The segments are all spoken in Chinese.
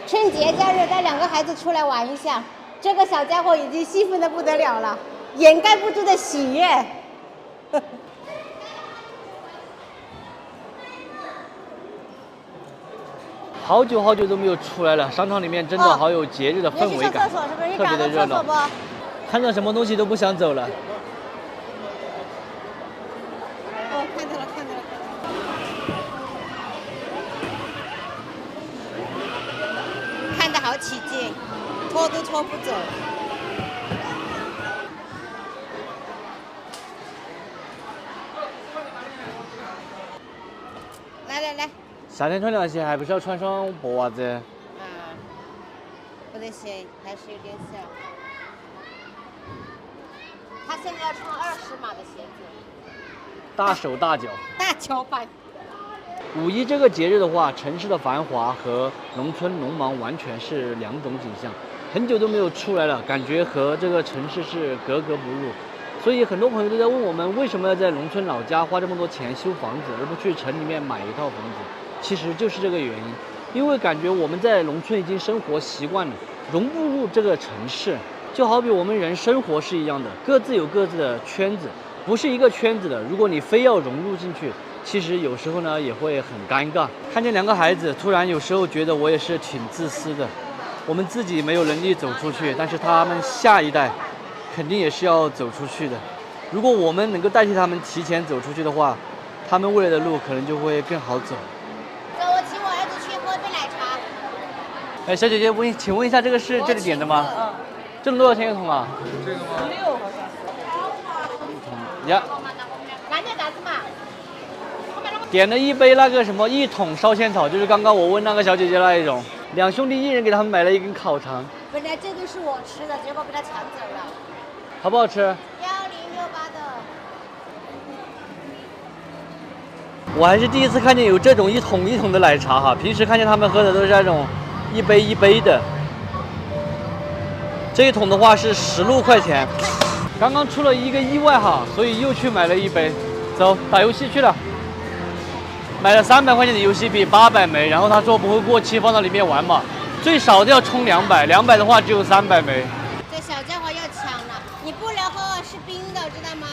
春节假日带2个孩子出来玩一下，这个小家伙已经兴奋得不得了了，掩盖不住的喜悦。好久都没有出来了，商场里面真的好有节日的氛围感，特别的热闹。看到什么东西都不想走了。哦，看到了。看得好起劲，拖都拖不走。来。夏天穿凉鞋，还不是要穿双薄袜子？啊，不得行，还是有点小。他现在要穿20码的鞋子。大手大脚。大脚板。五一这个节日的话，城市的繁华和农村农忙完全是2种景象。很久都没有出来了，感觉和这个城市是格格不入。所以很多朋友都在问我们，为什么要在农村老家花这么多钱修房子，而不去城里面买一套房子？其实就是这个原因，因为感觉我们在农村已经生活习惯了，融不入这个城市。就好比我们人生活是一样的，各自有各自的圈子，不是一个圈子的。如果你非要融入进去，其实有时候呢也会很尴尬。看见2个孩子，突然有时候觉得我也是挺自私的。我们自己没有能力走出去，但是他们下一代肯定也是要走出去的。如果我们能够代替他们提前走出去的话，他们未来的路可能就会更好走。我请我儿子去喝杯奶茶。哎，小姐姐，请问一下，这个是这里点的吗？这种多少钱一桶啊？这个吗6好像。呀。拿点啥子嘛？点了1杯那个什么1桶烧仙草，就是刚刚我问那个小姐姐那一种。2兄弟1人给他们买了1根烤肠。本来这个是我吃的，结果被他抢走了。好不好吃？1068的。我还是第一次看见有这种1桶1桶的奶茶哈，平时看见他们喝的都是那种1杯1杯的。这一桶的话是16块钱。刚刚出了一个意外哈，所以又去买了1杯。走，打游戏去了。买了300块钱的游戏币，800枚，然后他说不会过期，放到里面玩嘛。最少都要充200，200的话只有300枚。这小家伙要抢了，你不能喝，是冰的，知道吗？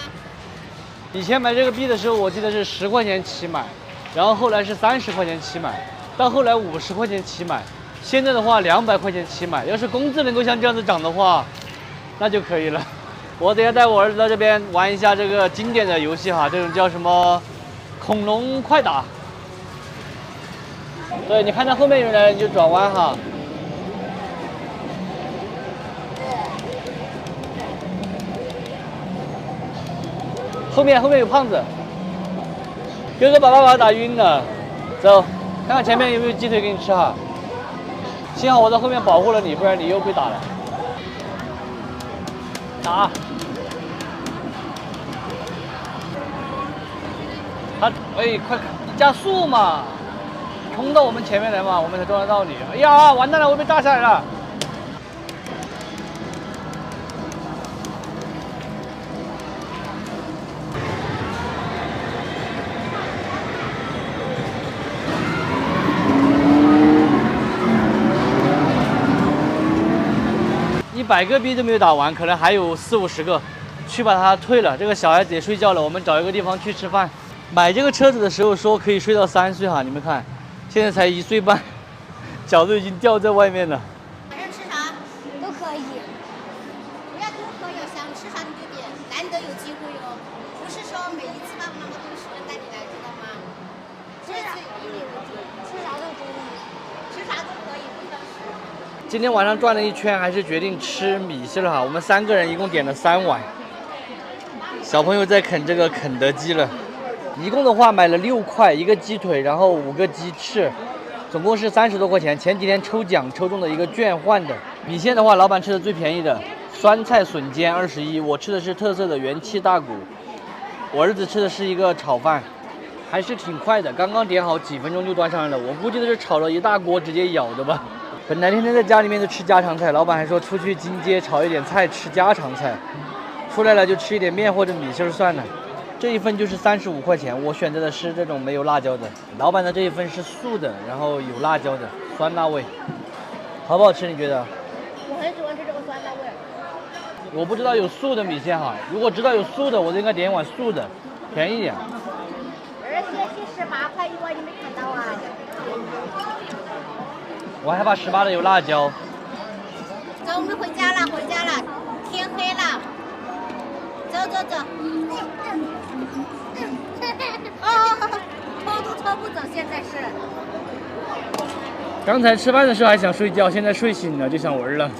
以前买这个币的时候，我记得是10块钱起买，然后后来是30块钱起买，到后来50块钱起买，现在的话200块钱起买。要是工资能够像这样子涨的话，那就可以了。我等下带我儿子到这边玩一下这个经典的游戏哈，这种叫什么恐龙快打。对，你看到后面有人来了，你就转弯哈。后面有胖子，哥哥把爸爸打晕了。走，看看前面有没有鸡腿给你吃哈。幸好我在后面保护了你，不然你又被打了。打。哎，快加速嘛！冲到我们前面来嘛，我们才撞得到你。哎呀，完蛋了，我被炸下来了。100个币都没有打完，可能还有40、50个，去把它退了。这个小孩子也睡觉了，我们找一个地方去吃饭。买这个车子的时候说可以睡到3岁哈，你们看，现在才1岁半，脚都已经掉在外面了。晚上吃啥都可以，不要多可以，想吃啥你就点，难得有机会哦，不是说每一次爸爸妈妈都是能带你来，知道吗？这次以你为主，吃啥都可以，吃啥都可以，不挑食。今天晚上转了一圈，还是决定吃米线了哈。我们3个人一共点了3碗，小朋友在啃这个肯德基了。一共的话买了6块1个鸡腿，然后5个鸡翅，总共是30多块钱。前几天抽奖抽中的一个券换的。米线的话，老板吃的最便宜的，酸菜笋尖21，我吃的是特色的元气大骨，我儿子吃的是一个炒饭，还是挺快的，刚刚点好几分钟就端上来了。我估计都是炒了一大锅直接舀的吧。本来天天在家里面都吃家常菜，老板还说出去金街炒一点菜吃家常菜，出来了就吃一点面或者米线算了。这一份就是35块钱，我选择的是这种没有辣椒的。老板的这一份是素的，然后有辣椒的，酸辣味。好不好吃？你觉得？我很喜欢吃这个酸辣味。我不知道有素的米线哈，如果知道有素的，我就应该点一碗素的，便宜一点。而且18块一碗，你没看到啊？我害怕18的有辣椒。走，我们回家了，回家了，天黑了。走走走。哦，拖都拖不走，现在是。刚才吃饭的时候还想睡觉，现在睡醒了就想玩了。